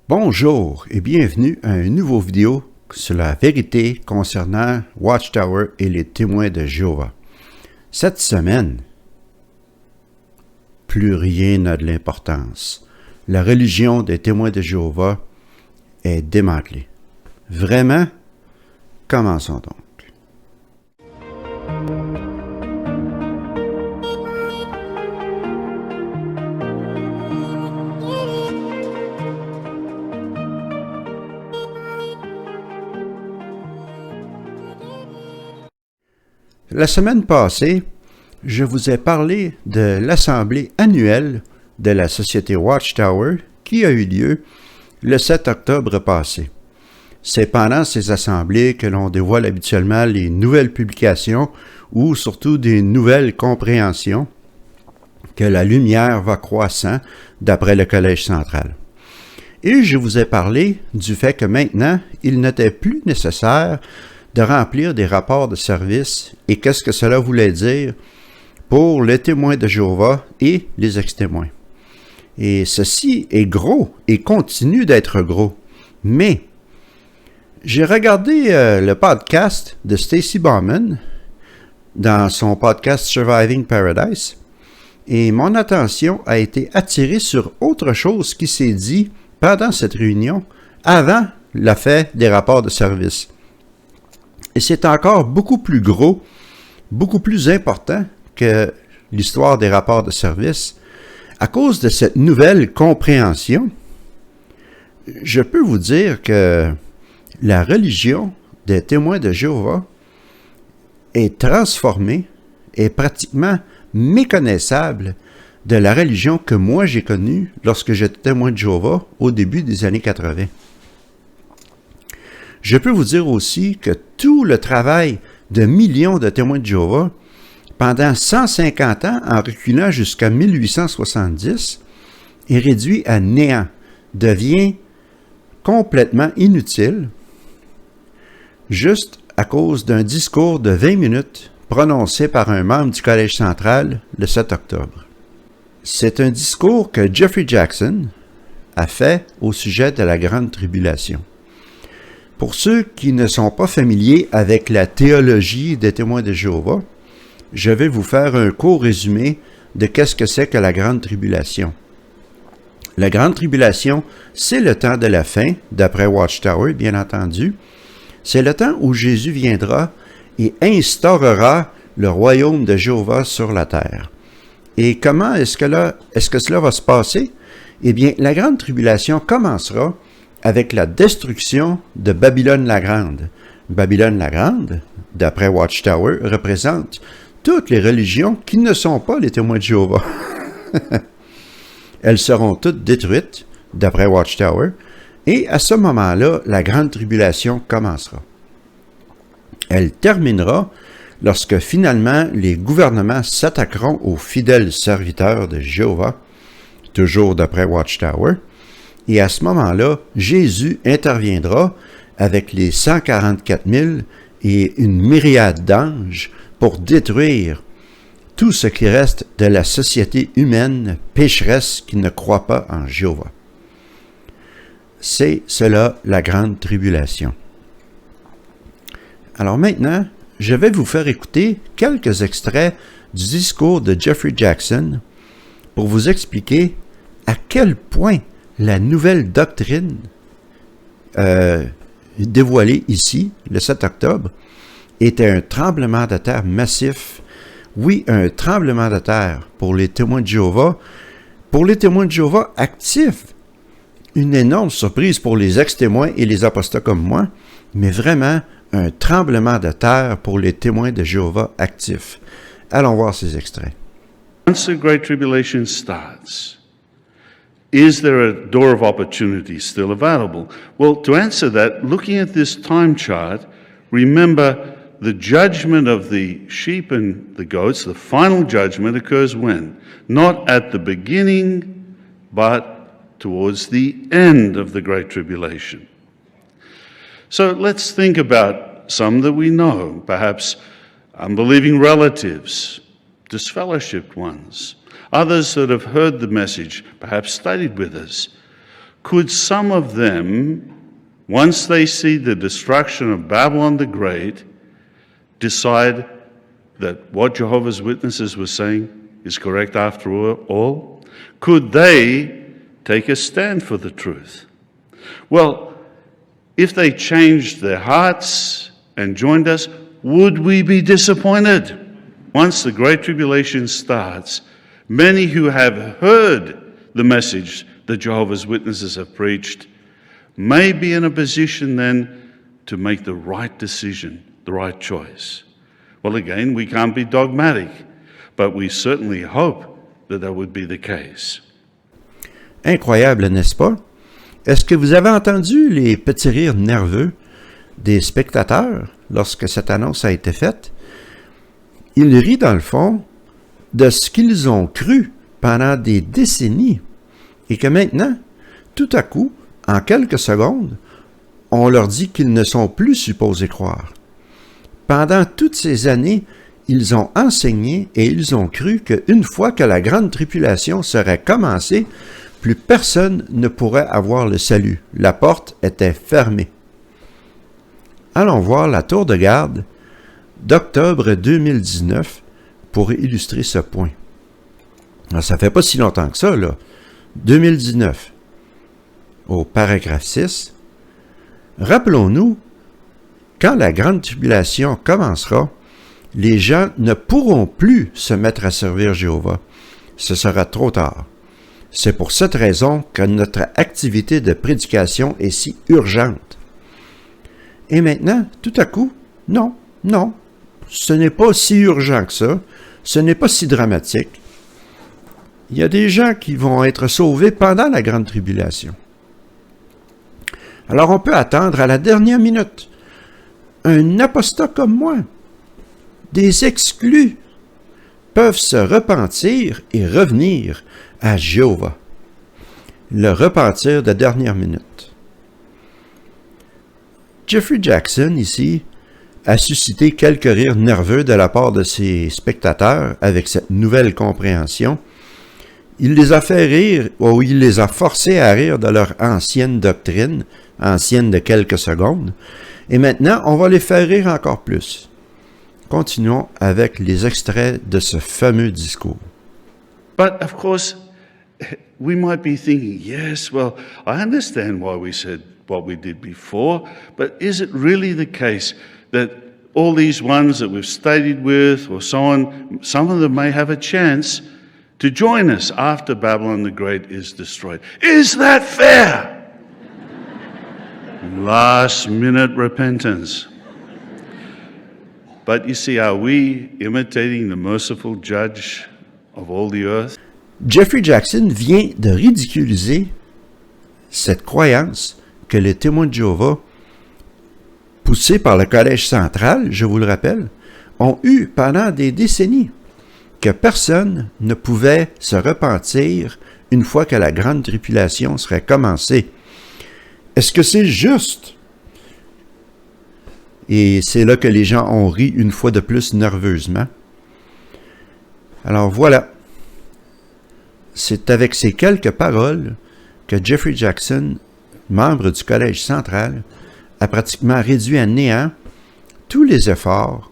Bonjour et bienvenue à une nouvelle vidéo sur la vérité concernant Watchtower et les témoins de Jéhovah. Cette semaine, plus rien n'a de l'importance. La religion des témoins de Jéhovah est démantelée. Vraiment? Commençons donc. La semaine passée, je vous ai parlé de l'assemblée annuelle de la Société Watchtower qui a eu lieu le 7 octobre passé. C'est pendant ces assemblées que l'on dévoile habituellement les nouvelles publications ou surtout des nouvelles compréhensions que la lumière va croissant d'après le Collège central. Et je vous ai parlé du fait que maintenant, il n'était plus nécessaire de remplir des rapports de service et qu'est-ce que cela voulait dire pour les témoins de Jéhovah et les ex-témoins. Et ceci est gros et continue d'être gros. Mais j'ai regardé le podcast de Stacy Bauman dans son podcast Surviving Paradise et mon attention a été attirée sur autre chose qui s'est dit pendant cette réunion avant la fin des rapports de service. Et c'est encore beaucoup plus gros, beaucoup plus important que l'histoire des rapports de service. À cause de cette nouvelle compréhension, je peux vous dire que la religion des témoins de Jéhovah est transformée, est pratiquement méconnaissable de la religion que moi j'ai connue lorsque j'étais témoin de Jéhovah au début des années 80. Je peux vous dire aussi que tout le travail de millions de témoins de Jéhovah, pendant 150 ans, en reculant jusqu'à 1870, est réduit à néant, devient complètement inutile, juste à cause d'un discours de 20 minutes prononcé par un membre du Collège central le 7 octobre. C'est un discours que Jeffrey Jackson a fait au sujet de la Grande Tribulation. Pour ceux qui ne sont pas familiers avec la théologie des témoins de Jéhovah, je vais vous faire un court résumé de qu'est-ce que c'est que la Grande Tribulation. La Grande Tribulation, c'est le temps de la fin, d'après Watchtower, bien entendu. C'est le temps où Jésus viendra et instaurera le royaume de Jéhovah sur la terre. Et comment est-ce que cela va se passer? Eh bien, la Grande Tribulation commencera avec la destruction de Babylone la Grande. Babylone la Grande, d'après Watchtower, représente toutes les religions qui ne sont pas les témoins de Jéhovah. Elles seront toutes détruites, d'après Watchtower, et à ce moment-là, la Grande Tribulation commencera. Elle terminera lorsque finalement les gouvernements s'attaqueront aux fidèles serviteurs de Jéhovah, toujours d'après Watchtower, et à ce moment-là, Jésus interviendra avec les 144 000 et une myriade d'anges pour détruire tout ce qui reste de la société humaine pécheresse qui ne croit pas en Jéhovah. C'est cela la Grande Tribulation. Alors maintenant, je vais vous faire écouter quelques extraits du discours de Jeffrey Jackson pour vous expliquer à quel point la nouvelle doctrine dévoilée ici, le 7 octobre, était un tremblement de terre massif. Oui, un tremblement de terre pour les témoins de Jéhovah. Pour les témoins de Jéhovah actifs, une énorme surprise pour les ex-témoins et les apostats comme moi, mais vraiment un tremblement de terre pour les témoins de Jéhovah actifs. Allons voir ces extraits. Once the Great Tribulation starts, is there a door of opportunity still available? Well, to answer that, looking at this time chart, remember the judgment of the sheep and the goats, the final judgment occurs when? Not at the beginning, but towards the end of the Great Tribulation. So let's think about some that we know, perhaps unbelieving relatives, disfellowshipped ones, others that have heard the message, perhaps studied with us, could some of them, once they see the destruction of Babylon the Great, decide that what Jehovah's Witnesses were saying is correct after all? Could they take a stand for the truth? Well, if they changed their hearts and joined us, would we be disappointed? Once the Great Tribulation starts, many who have heard the message that Jehovah's Witnesses have preached may be in a position then to make the right decision, the right choice. Well, again, we can't be dogmatic, but we certainly hope that would be the case. Incroyable, n'est-ce pas? Est-ce que vous avez entendu les petits rires nerveux des spectateurs lorsque cette annonce a été faite? Ils rient dans le fond de ce qu'ils ont cru pendant des décennies et que maintenant, tout à coup, en quelques secondes, on leur dit qu'ils ne sont plus supposés croire. Pendant toutes ces années, ils ont enseigné et ils ont cru qu'une fois que la grande tribulation serait commencée, plus personne ne pourrait avoir le salut. La porte était fermée. Allons voir la tour de garde d'octobre 2019 pour illustrer ce point. Alors, ça fait pas si longtemps que ça, là. 2019, au paragraphe 6. Rappelons-nous, quand la grande tribulation commencera, les gens ne pourront plus se mettre à servir Jéhovah. Ce sera trop tard. C'est pour cette raison que notre activité de prédication est si urgente. Et maintenant, tout à coup, non, ce n'est pas si urgent que ça, ce n'est pas si dramatique. Il y a des gens qui vont être sauvés pendant la grande tribulation. Alors on peut attendre à la dernière minute. Un apostat comme moi, des exclus, peuvent se repentir et revenir à Jéhovah. Le repentir de dernière minute. Jeffrey Jackson, ici, a suscité quelques rires nerveux de la part de ses spectateurs avec cette nouvelle compréhension. Il les a fait rire, ou il les a forcés à rire de leur ancienne doctrine, ancienne de quelques secondes, et maintenant, on va les faire rire encore plus. Continuons avec les extraits de ce fameux discours. But of course, we might be thinking, yes, well, I understand why we said what we did before, but is it really the case that all these ones that we've studied with or so on, some of them may have a chance to join us after Babylon the Great is destroyed? Is that fair? Last minute repentance. But you see, are we imitating the merciful judge of all the earth? Jeffrey Jackson vient de ridiculiser cette croyance que les témoins de Jéhovah, poussés par le Collège central, je vous le rappelle, ont eu pendant des décennies, que personne ne pouvait se repentir une fois que la grande tribulation serait commencée. Est-ce que c'est juste? Et c'est là que les gens ont ri une fois de plus nerveusement. Alors voilà. C'est avec ces quelques paroles que Jeffrey Jackson, membre du Collège central, a pratiquement réduit à néant tous les efforts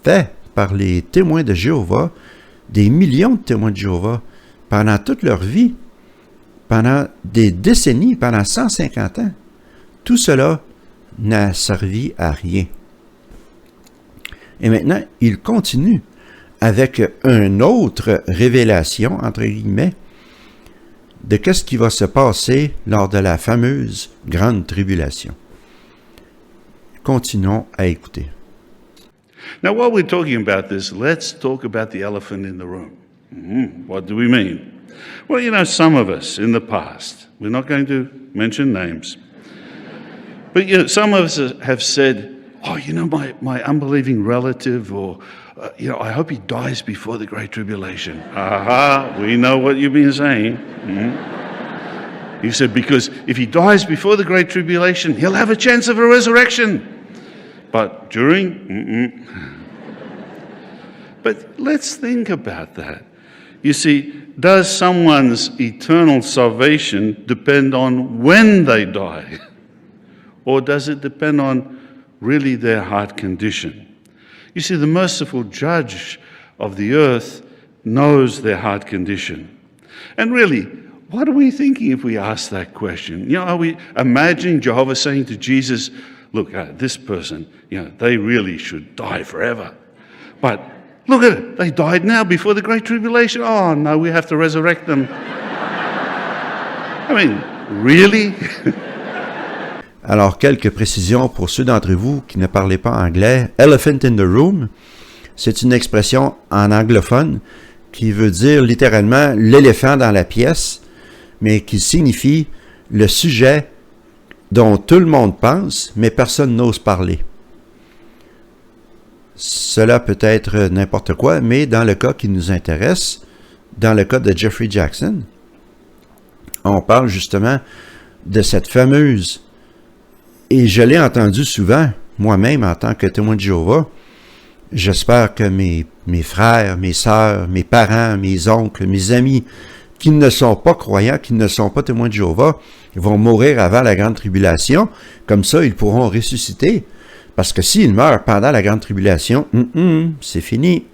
faits par les témoins de Jéhovah, des millions de témoins de Jéhovah, pendant toute leur vie, pendant des décennies, pendant 150 ans. Tout cela n'a servi à rien. Et maintenant, il continue avec une autre révélation, entre guillemets, de qu'est-ce qui va se passer lors de la fameuse grande tribulation. Continuons à écouter. Now, while we're talking about this, let's talk about the elephant in the room. What do we mean? Well, you know, some of us in the past, we're not going to mention names, but you know, some of us have said, oh, you know, my unbelieving relative, or, you know, I hope he dies before the Great Tribulation. We know what you've been saying. You said, because if he dies before the Great Tribulation, he'll have a chance of a resurrection. But during, But let's think about that. You see, does someone's eternal salvation depend on when they die? Or does it depend on really their heart condition? You see, the merciful judge of the earth knows their heart condition. And really, what are we thinking if we ask that question? You know, are we imagining Jehovah saying to Jesus, look, this person, they really should die forever. But look at it, they died now before the Great Tribulation. Oh, no, we have to resurrect them. I mean, really? Alors, quelques précisions pour ceux d'entre vous qui ne parlez pas anglais. Elephant in the room, c'est une expression en anglophone qui veut dire littéralement l'éléphant dans la pièce, mais qui signifie le sujet dont tout le monde pense, mais personne n'ose parler. Cela peut être n'importe quoi, mais dans le cas qui nous intéresse, dans le cas de Jeffrey Jackson, on parle justement de cette fameuse, et je l'ai entendu souvent, moi-même en tant que témoin de Jéhovah. J'espère que mes frères, mes sœurs, mes parents, mes oncles, mes amis, qui ne sont pas croyants, qui ne sont pas témoins de Jéhovah, vont mourir avant la grande tribulation. Comme ça, ils pourront ressusciter. Parce que s'ils meurent pendant la grande tribulation, c'est fini.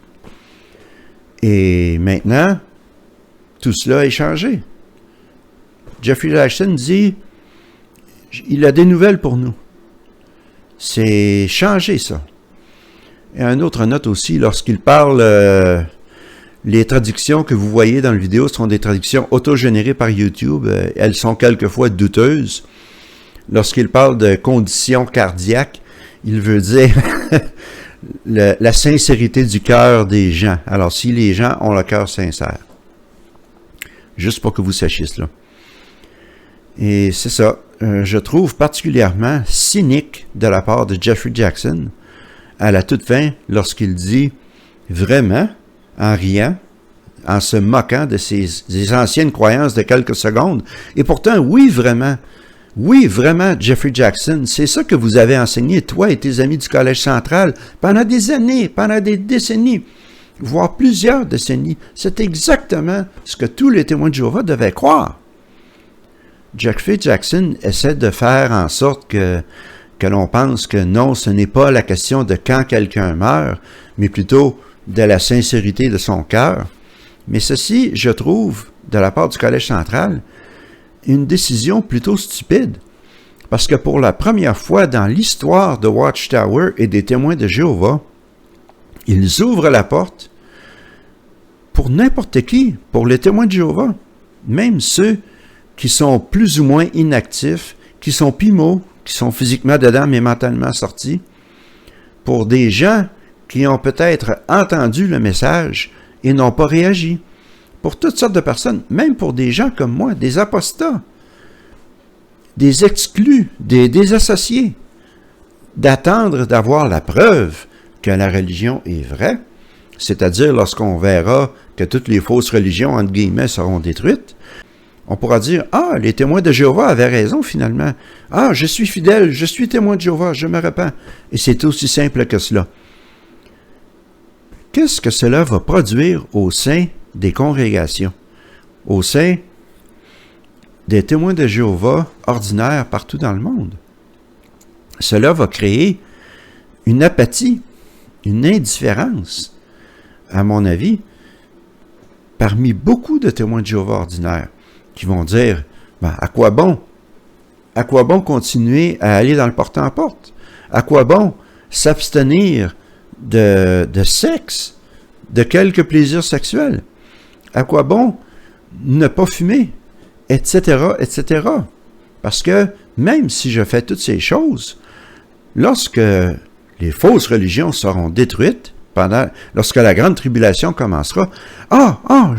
Et maintenant, tout cela est changé. Jeffrey Jackson dit, il a des nouvelles pour nous. C'est changé, ça. Et une autre note aussi, lorsqu'il parle, les traductions que vous voyez dans la vidéo sont des traductions auto-générées par YouTube. Elles sont quelquefois douteuses. Lorsqu'il parle de conditions cardiaques, il veut dire la sincérité du cœur des gens. Alors, si les gens ont le cœur sincère. Juste pour que vous sachiez cela. Et c'est ça. Je trouve particulièrement cynique de la part de Jeffrey Jackson à la toute fin lorsqu'il dit vraiment, en riant, en se moquant de ses anciennes croyances de quelques secondes. Et pourtant, oui, vraiment, Jeffrey Jackson, c'est ça que vous avez enseigné, toi et tes amis du Collège central, pendant des années, pendant des décennies, voire plusieurs décennies. C'est exactement ce que tous les témoins de Jéhovah devaient croire. Jeffrey Jackson essaie de faire en sorte que l'on pense que non, ce n'est pas la question de quand quelqu'un meurt, mais plutôt de la sincérité de son cœur. Mais ceci, je trouve, de la part du Collège central, une décision plutôt stupide. Parce que pour la première fois dans l'histoire de Watchtower et des témoins de Jéhovah, ils ouvrent la porte pour n'importe qui, pour les témoins de Jéhovah, même ceux qui sont plus ou moins inactifs, qui sont pimos, qui sont physiquement dedans mais mentalement sortis, pour des gens qui ont peut-être entendu le message et n'ont pas réagi. Pour toutes sortes de personnes, même pour des gens comme moi, des apostats, des exclus, des désassociés, d'attendre d'avoir la preuve que la religion est vraie, c'est-à-dire lorsqu'on verra que toutes les fausses religions, entre guillemets, seront détruites, on pourra dire « Ah, les témoins de Jéhovah avaient raison finalement. Ah, je suis fidèle, je suis témoin de Jéhovah, je me repens. » Et c'est aussi simple que cela. Qu'est-ce que cela va produire au sein des congrégations, au sein des témoins de Jéhovah ordinaires partout dans le monde? Cela va créer une apathie, une indifférence, à mon avis, parmi beaucoup de témoins de Jéhovah ordinaires, qui vont dire, à quoi bon? À quoi bon continuer à aller dans le porte-en-porte? À quoi bon s'abstenir de sexe, de quelques plaisirs sexuels? À quoi bon ne pas fumer? Etc., etc. Parce que même si je fais toutes ces choses, lorsque les fausses religions seront détruites, lorsque la grande tribulation commencera,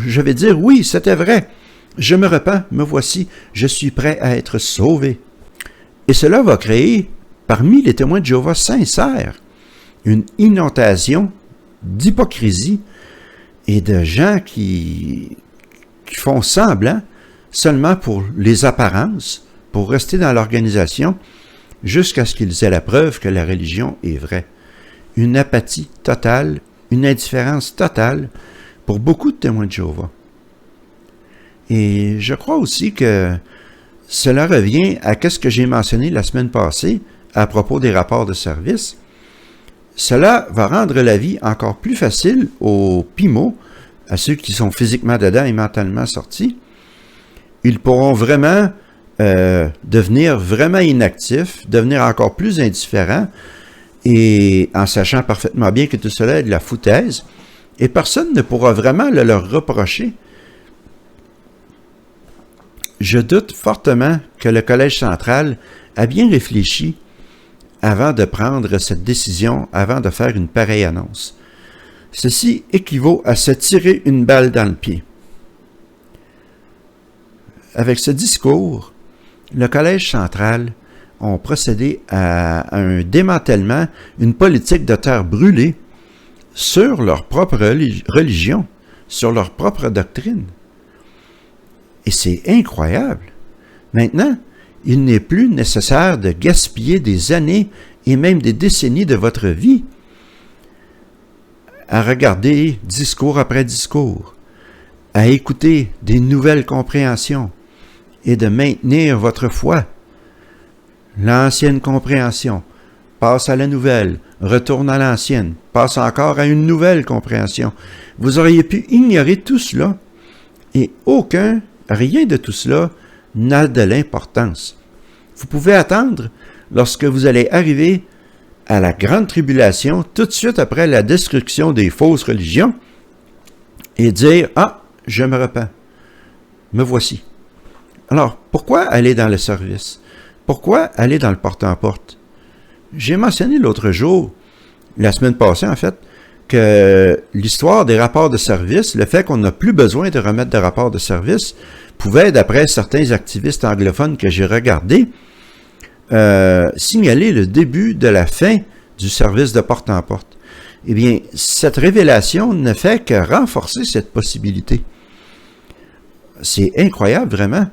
je vais dire oui, c'était vrai. Je me repens, me voici, je suis prêt à être sauvé. Et cela va créer, parmi les témoins de Jéhovah sincères, une inondation d'hypocrisie et de gens qui font semblant seulement pour les apparences, pour rester dans l'organisation, jusqu'à ce qu'ils aient la preuve que la religion est vraie. Une apathie totale, une indifférence totale pour beaucoup de témoins de Jéhovah. Et je crois aussi que cela revient à ce que j'ai mentionné la semaine passée à propos des rapports de service. Cela va rendre la vie encore plus facile aux PIMO, à ceux qui sont physiquement dedans et mentalement sortis. Ils pourront vraiment devenir vraiment inactifs, devenir encore plus indifférents, et en sachant parfaitement bien que tout cela est de la foutaise, et personne ne pourra vraiment le leur reprocher. Je doute fortement que le Collège central a bien réfléchi avant de prendre cette décision, avant de faire une pareille annonce. Ceci équivaut à se tirer une balle dans le pied. Avec ce discours, le Collège central ont procédé à un démantèlement, une politique de terre brûlée sur leur propre religion, sur leur propre doctrine. Et c'est incroyable. Maintenant, il n'est plus nécessaire de gaspiller des années et même des décennies de votre vie à regarder discours après discours, à écouter des nouvelles compréhensions et de maintenir votre foi. L'ancienne compréhension passe à la nouvelle, retourne à l'ancienne, passe encore à une nouvelle compréhension. Vous auriez pu ignorer tout cela et rien de tout cela n'a de l'importance. Vous pouvez attendre lorsque vous allez arriver à la grande tribulation, tout de suite après la destruction des fausses religions, et dire « Ah, je me repens, me voici ». Alors, pourquoi aller dans le service? Pourquoi aller dans le porte-en-porte? J'ai mentionné l'autre jour, la semaine passée en fait, que l'histoire des rapports de service, le fait qu'on n'a plus besoin de remettre de rapports de service, pouvait, d'après certains activistes anglophones que j'ai regardés, signaler le début de la fin du service de porte-en-porte. Eh bien, cette révélation ne fait que renforcer cette possibilité. C'est incroyable, vraiment.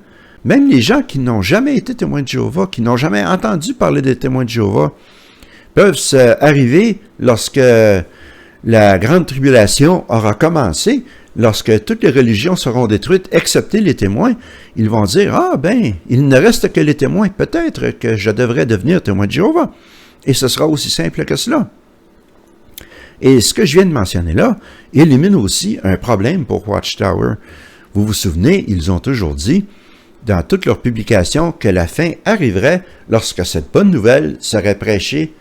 Même les gens qui n'ont jamais été témoins de Jéhovah, qui n'ont jamais entendu parler des témoins de Jéhovah, peuvent arriver lorsque la grande tribulation aura commencé, lorsque toutes les religions seront détruites, excepté les témoins, ils vont dire « Ah ben, il ne reste que les témoins, peut-être que je devrais devenir témoin de Jéhovah. » Et ce sera aussi simple que cela. Et ce que je viens de mentionner là élimine aussi un problème pour Watchtower. Vous vous souvenez, ils ont toujours dit, dans toutes leurs publications, que la fin arriverait lorsque cette bonne nouvelle serait prêchée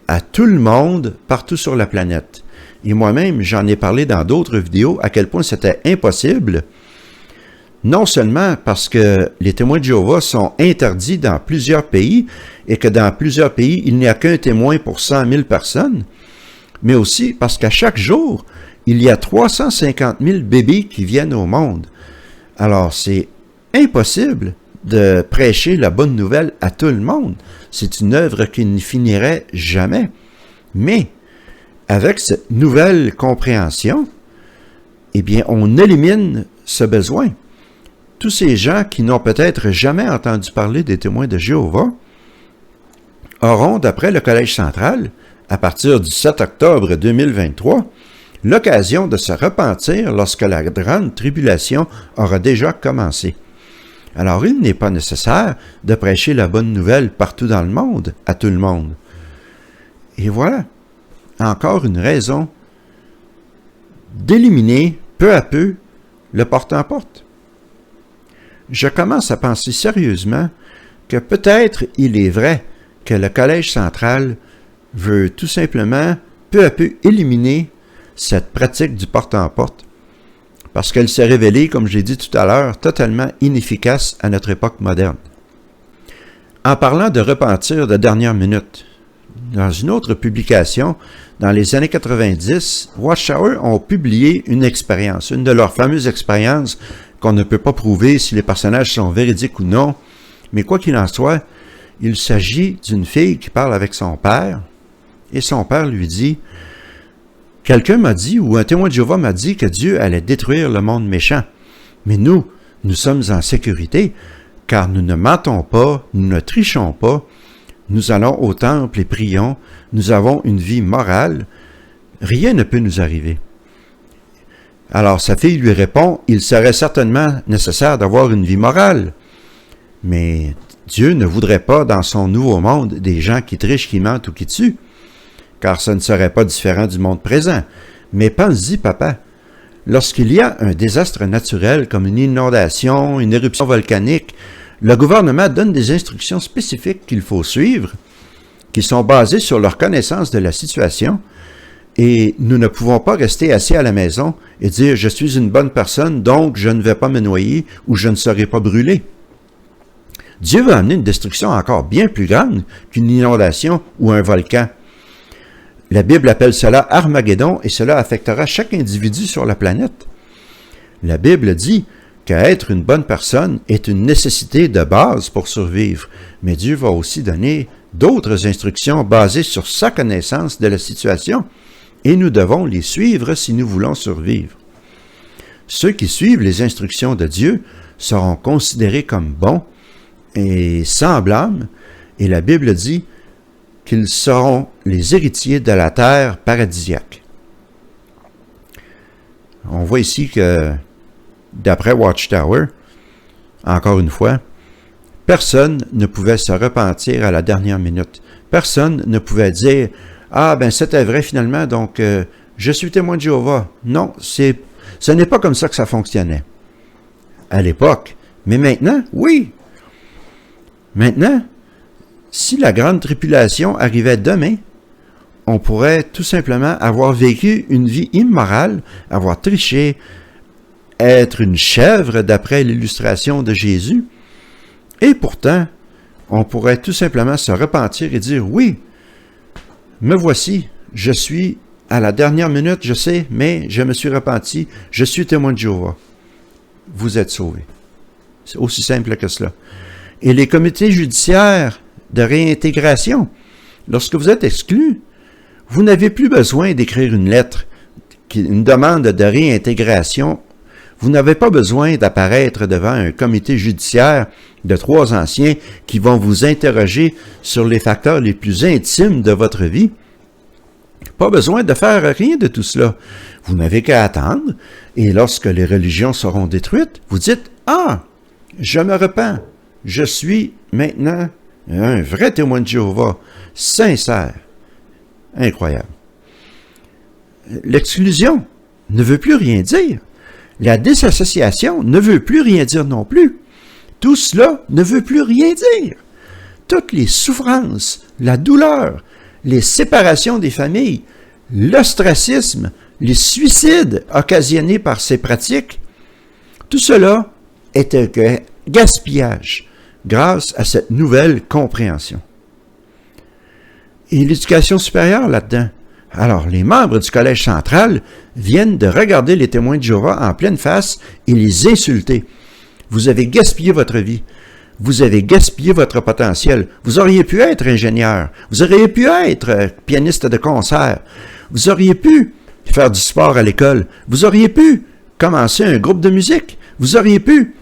à tout le monde, partout sur la planète. Et moi-même, j'en ai parlé dans d'autres vidéos, à quel point c'était impossible, non seulement parce que les témoins de Jéhovah sont interdits dans plusieurs pays, et que dans plusieurs pays, il n'y a qu'un témoin pour 100 000 personnes, mais aussi parce qu'à chaque jour, il y a 350 000 bébés qui viennent au monde. Alors, c'est impossible de prêcher la bonne nouvelle à tout le monde. C'est une œuvre qui ne finirait jamais. Mais, avec cette nouvelle compréhension, eh bien, on élimine ce besoin. Tous ces gens qui n'ont peut-être jamais entendu parler des témoins de Jéhovah auront, d'après le Collège central, à partir du 7 octobre 2023, l'occasion de se repentir lorsque la grande tribulation aura déjà commencé. Alors, il n'est pas nécessaire de prêcher la bonne nouvelle partout dans le monde, à tout le monde. Et voilà, encore une raison d'éliminer peu à peu le porte-en-porte. Je commence à penser sérieusement que peut-être il est vrai que le Collège central veut tout simplement peu à peu éliminer cette pratique du porte-en-porte parce qu'elle s'est révélée, comme j'ai dit tout à l'heure, totalement inefficace à notre époque moderne. En parlant de repentir de dernière minute, dans une autre publication, dans les années 90, Watchtower ont publié une expérience, une de leurs fameuses expériences qu'on ne peut pas prouver si les personnages sont véridiques ou non, mais quoi qu'il en soit, il s'agit d'une fille qui parle avec son père, et son père lui dit « Quelqu'un m'a dit, ou un témoin de Jéhovah m'a dit que Dieu allait détruire le monde méchant. Mais nous sommes en sécurité, car nous ne mentons pas, nous ne trichons pas, nous allons au temple et prions, nous avons une vie morale, rien ne peut nous arriver. » Alors sa fille lui répond, il serait certainement nécessaire d'avoir une vie morale. Mais Dieu ne voudrait pas dans son nouveau monde des gens qui trichent, qui mentent ou qui tuent, car ce ne serait pas différent du monde présent. Mais pense-y, papa, lorsqu'il y a un désastre naturel comme une inondation, une éruption volcanique, le gouvernement donne des instructions spécifiques qu'il faut suivre, qui sont basées sur leur connaissance de la situation, et nous ne pouvons pas rester assis à la maison et dire « je suis une bonne personne, donc je ne vais pas me noyer ou je ne serai pas brûlé ». Dieu va amener une destruction encore bien plus grande qu'une inondation ou un volcan. La Bible appelle cela Armageddon et cela affectera chaque individu sur la planète. La Bible dit qu'être une bonne personne est une nécessité de base pour survivre, mais Dieu va aussi donner d'autres instructions basées sur sa connaissance de la situation et nous devons les suivre si nous voulons survivre. Ceux qui suivent les instructions de Dieu seront considérés comme bons et sans blâme, et la Bible dit qu'ils seront les héritiers de la terre paradisiaque. On voit ici que, d'après Watchtower, encore une fois, personne ne pouvait se repentir à la dernière minute. Personne ne pouvait dire « Ah, ben c'était vrai finalement, donc je suis témoin de Jéhovah. » Non, ce n'est pas comme ça que ça fonctionnait. À l'époque. Mais maintenant, oui. Maintenant, si la grande tribulation arrivait demain, on pourrait tout simplement avoir vécu une vie immorale, avoir triché, être une chèvre d'après l'illustration de Jésus, et pourtant, on pourrait tout simplement se repentir et dire « Oui, me voici, je suis à la dernière minute, je sais, mais je me suis repenti, je suis témoin de Jéhovah. Vous êtes sauvés. » C'est aussi simple que cela. Et les comités judiciaires de réintégration, lorsque vous êtes exclu, vous n'avez plus besoin d'écrire une lettre, une demande de réintégration. Vous n'avez pas besoin d'apparaître devant un comité judiciaire de 3 anciens qui vont vous interroger sur les facteurs les plus intimes de votre vie. Pas besoin de faire rien de tout cela. Vous n'avez qu'à attendre, et lorsque les religions seront détruites, vous dites « Ah, je me repens. Je suis maintenant un vrai témoin de Jéhovah, sincère. » Incroyable. L'exclusion ne veut plus rien dire. La désassociation ne veut plus rien dire non plus. Tout cela ne veut plus rien dire. Toutes les souffrances, la douleur, les séparations des familles, l'ostracisme, les suicides occasionnés par ces pratiques, tout cela est un gaspillage grâce à cette nouvelle compréhension. Et l'éducation supérieure là-dedans. Alors, les membres du Collège central viennent de regarder les témoins de Jéhovah en pleine face et les insulter. Vous avez gaspillé votre vie. Vous avez gaspillé votre potentiel. Vous auriez pu être ingénieur. Vous auriez pu être pianiste de concert. Vous auriez pu faire du sport à l'école. Vous auriez pu commencer un groupe de musique. Vous auriez pu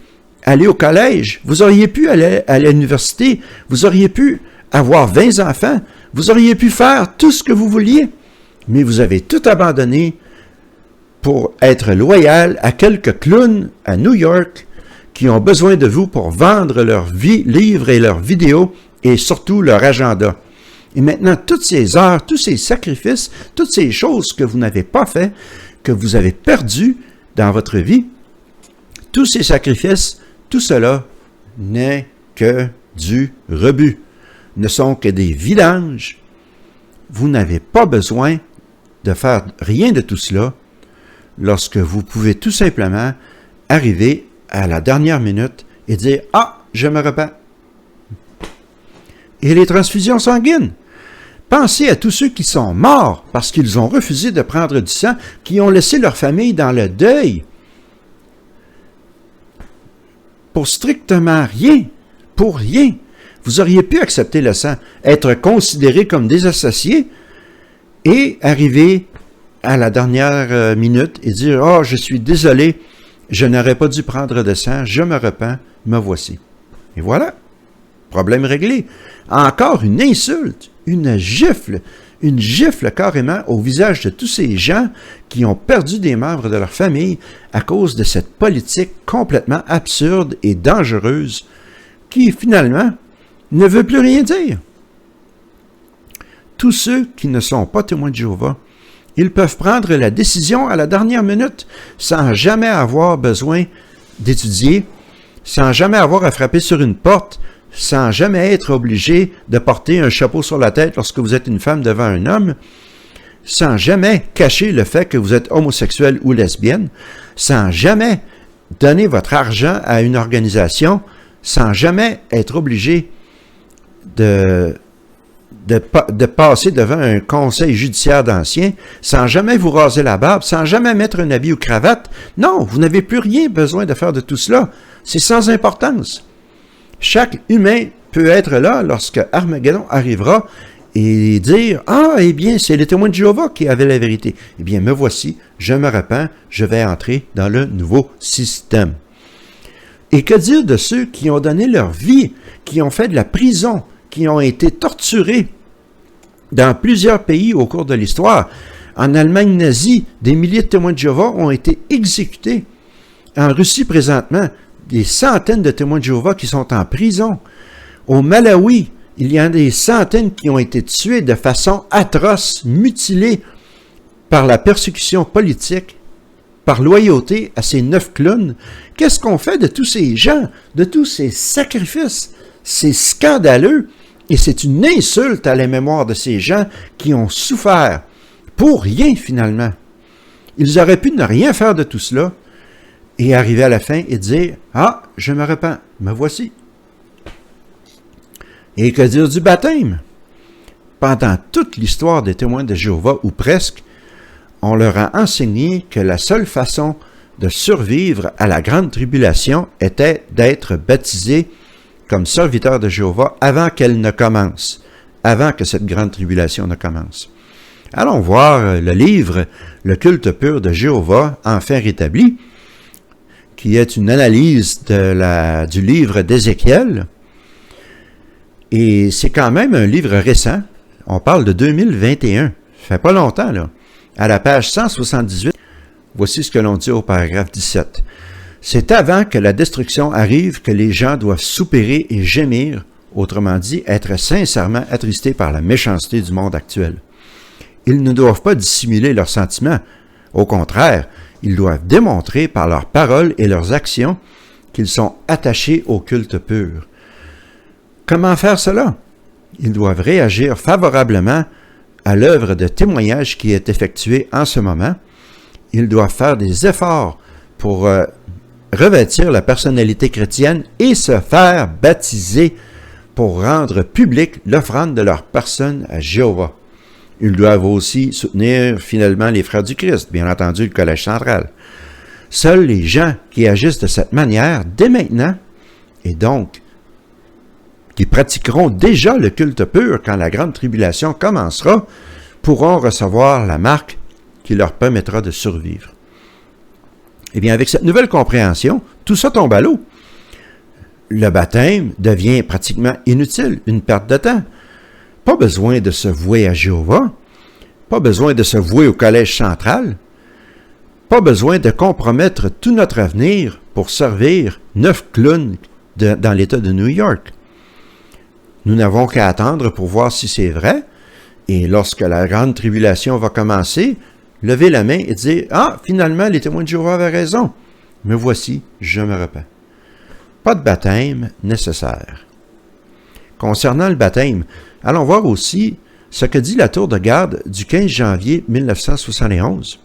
aller au collège. Vous auriez pu aller à l'université. Vous auriez pu avoir 20 enfants. Vous auriez pu faire tout ce que vous vouliez. Mais vous avez tout abandonné pour être loyal à quelques clowns à New York qui ont besoin de vous pour vendre leurs livres et leurs vidéos et surtout leur agenda. Et maintenant, toutes ces heures, tous ces sacrifices, toutes ces choses que vous n'avez pas fait, que vous avez perdues dans votre vie, tous ces sacrifices, tout cela n'est que du rebut, ne sont que des vidanges. Vous n'avez pas besoin de faire rien de tout cela lorsque vous pouvez tout simplement arriver à la dernière minute et dire « Ah, je me repens ». Et les transfusions sanguines. Pensez à tous ceux qui sont morts parce qu'ils ont refusé de prendre du sang, qui ont laissé leur famille dans le deuil. Pour strictement rien, pour rien. Vous auriez pu accepter le sang, être considéré comme désassocié et arriver à la dernière minute et dire « Oh, je suis désolé, je n'aurais pas dû prendre de sang, je me repens, me voici. » Et voilà, problème réglé. Encore une insulte, une gifle, une gifle carrément au visage de tous ces gens qui ont perdu des membres de leur famille à cause de cette politique complètement absurde et dangereuse qui, finalement, ne veut plus rien dire. Tous ceux qui ne sont pas témoins de Jéhovah, ils peuvent prendre la décision à la dernière minute sans jamais avoir besoin d'étudier, sans jamais avoir à frapper sur une porte, sans jamais être obligé de porter un chapeau sur la tête lorsque vous êtes une femme devant un homme, sans jamais cacher le fait que vous êtes homosexuel ou lesbienne, sans jamais donner votre argent à une organisation, sans jamais être obligé de passer devant un conseil judiciaire d'anciens, sans jamais vous raser la barbe, sans jamais mettre un habit ou cravate. Non, vous n'avez plus rien besoin de faire de tout cela. C'est sans importance. Chaque humain peut être là lorsque Armageddon arrivera et dire « Ah, eh bien, c'est les témoins de Jéhovah qui avaient la vérité. Eh bien, me voici, je me repens, je vais entrer dans le nouveau système. » Et que dire de ceux qui ont donné leur vie, qui ont fait de la prison, qui ont été torturés dans plusieurs pays au cours de l'histoire? En Allemagne nazie, des milliers de témoins de Jéhovah ont été exécutés. En Russie, présentement, des centaines de témoins de Jéhovah qui sont en prison. Au Malawi, il y en a des centaines qui ont été tués de façon atroce, mutilés par la persécution politique, par loyauté à ces 9 clowns. Qu'est-ce qu'on fait de tous ces gens, de tous ces sacrifices? C'est scandaleux et c'est une insulte à la mémoire de ces gens qui ont souffert pour rien finalement. Ils auraient pu ne rien faire de tout cela et arriver à la fin et dire « Ah, je me repens, me voici. » Et que dire du baptême? Pendant toute l'histoire des témoins de Jéhovah, ou presque, on leur a enseigné que la seule façon de survivre à la grande tribulation était d'être baptisés comme serviteurs de Jéhovah avant qu'elle ne commence, avant que cette grande tribulation ne commence. Allons voir le livre « Le culte pur de Jéhovah, enfin rétabli », qui est une analyse du livre d'Ézéchiel. Et c'est quand même un livre récent. On parle de 2021. Ça fait pas longtemps, là. À la page 178, voici ce que l'on dit au paragraphe 17. C'est avant que la destruction arrive que les gens doivent soupirer et gémir, autrement dit, être sincèrement attristés par la méchanceté du monde actuel. Ils ne doivent pas dissimuler leurs sentiments. Au contraire, ils doivent démontrer par leurs paroles et leurs actions qu'ils sont attachés au culte pur. Comment faire cela? Ils doivent réagir favorablement à l'œuvre de témoignage qui est effectuée en ce moment. Ils doivent faire des efforts pour revêtir la personnalité chrétienne et se faire baptiser pour rendre publique l'offrande de leur personne à Jéhovah. Ils doivent aussi soutenir finalement les frères du Christ, bien entendu le Collège central. Seuls les gens qui agissent de cette manière dès maintenant, et donc qui pratiqueront déjà le culte pur quand la grande tribulation commencera, pourront recevoir la marque qui leur permettra de survivre. Eh bien, avec cette nouvelle compréhension, tout ça tombe à l'eau. Le baptême devient pratiquement inutile, une perte de temps. Pas besoin de se vouer à Jéhovah, pas besoin de se vouer au Collège central, pas besoin de compromettre tout notre avenir pour servir 9 clowns dans l'État de New York. Nous n'avons qu'à attendre pour voir si c'est vrai, et lorsque la grande tribulation va commencer, lever la main et dire « Ah, finalement, les témoins de Jéhovah avaient raison. Me voici, je me repens. » Pas de baptême nécessaire. Concernant le baptême, allons voir aussi ce que dit la tour de garde du 15 janvier 1971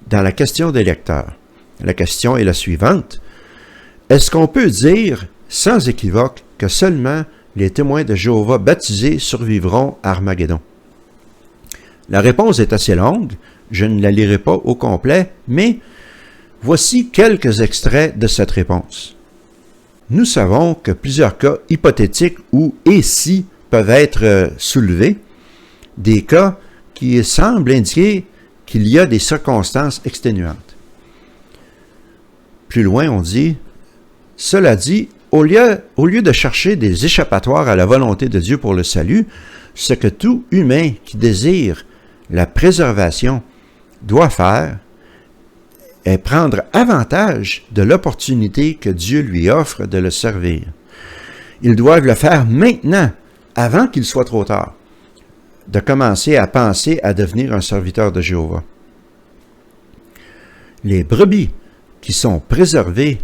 dans la question des lecteurs. La question est la suivante. Est-ce qu'on peut dire sans équivoque que seulement les témoins de Jéhovah baptisés survivront à Armageddon? La réponse est assez longue, je ne la lirai pas au complet, mais voici quelques extraits de cette réponse. Nous savons que plusieurs cas hypothétiques ou et si peuvent être soulevés, des cas qui semblent indiquer qu'il y a des circonstances exténuantes. Plus loin, on dit, cela dit, Au lieu de chercher des échappatoires à la volonté de Dieu pour le salut, ce que tout humain qui désire la préservation doit faire est prendre avantage de l'opportunité que Dieu lui offre de le servir. Ils doivent le faire maintenant, avant qu'il soit trop tard, de commencer à penser à devenir un serviteur de Jéhovah. Les brebis qui sont préservées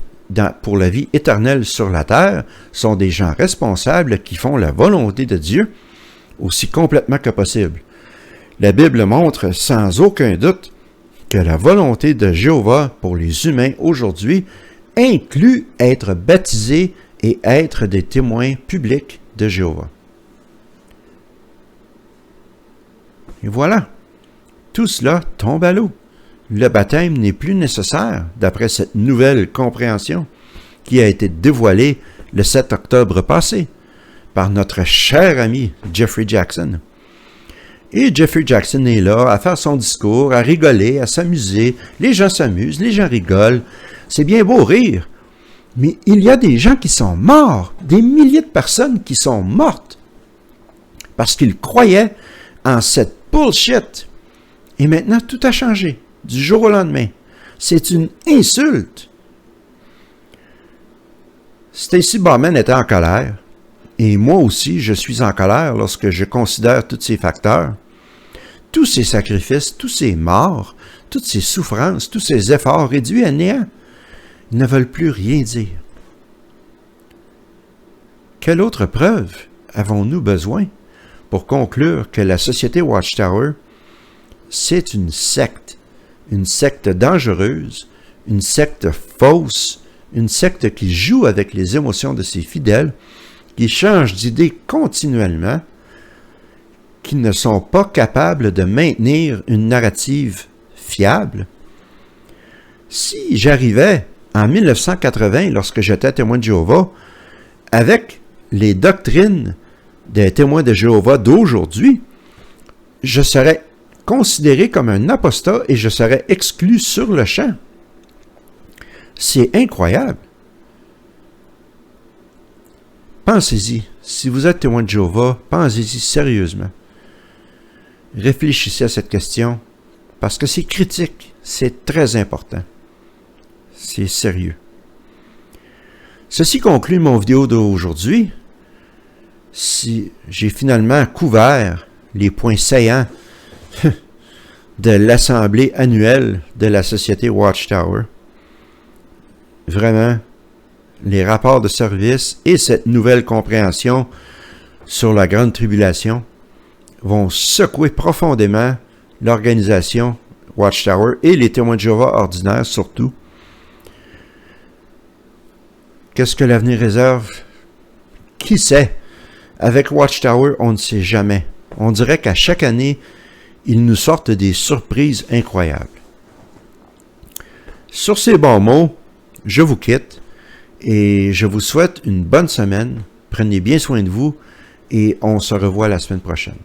pour la vie éternelle sur la terre sont des gens responsables qui font la volonté de Dieu aussi complètement que possible. La Bible montre sans aucun doute que la volonté de Jéhovah pour les humains aujourd'hui inclut être baptisés et être des témoins publics de Jéhovah. Et voilà, tout cela tombe à l'eau. Le baptême n'est plus nécessaire d'après cette nouvelle compréhension qui a été dévoilée le 7 octobre passé par notre cher ami Jeffrey Jackson. Et Jeffrey Jackson est là à faire son discours, à rigoler, à s'amuser. Les gens s'amusent, les gens rigolent. C'est bien beau rire. Mais il y a des gens qui sont morts, des milliers de personnes qui sont mortes parce qu'ils croyaient en cette bullshit. Et maintenant, tout a changé du jour au lendemain. C'est une insulte. Stacy Bowman était en colère. Et moi aussi, je suis en colère lorsque je considère tous ces facteurs, tous ces sacrifices, tous ces morts, toutes ces souffrances, tous ces efforts réduits à néant. Ils ne veulent plus rien dire. Quelle autre preuve avons-nous besoin pour conclure que la société Watchtower, c'est une secte dangereuse, une secte fausse, une secte qui joue avec les émotions de ses fidèles, qui changent d'idées continuellement, qui ne sont pas capables de maintenir une narrative fiable? Si j'arrivais en 1980, lorsque j'étais témoin de Jéhovah, avec les doctrines des témoins de Jéhovah d'aujourd'hui, je serais considéré comme un apostat et je serais exclu sur le champ. C'est incroyable. Pensez-y. Si vous êtes témoin de Jéhovah, pensez-y sérieusement. Réfléchissez à cette question parce que c'est critique, c'est très important. C'est sérieux. Ceci conclut mon vidéo d'aujourd'hui. Si j'ai finalement couvert les points saillants de l'assemblée annuelle de la société Watchtower, vraiment, les rapports de service et cette nouvelle compréhension sur la grande tribulation vont secouer profondément l'organisation Watchtower et les témoins de Jéhovah ordinaires surtout. Qu'est-ce que l'avenir réserve? Qui sait? Avec Watchtower, on ne sait jamais. On dirait qu'à chaque année, ils nous sortent des surprises incroyables. Sur ces bons mots, je vous quitte et je vous souhaite une bonne semaine. Prenez bien soin de vous et on se revoit la semaine prochaine.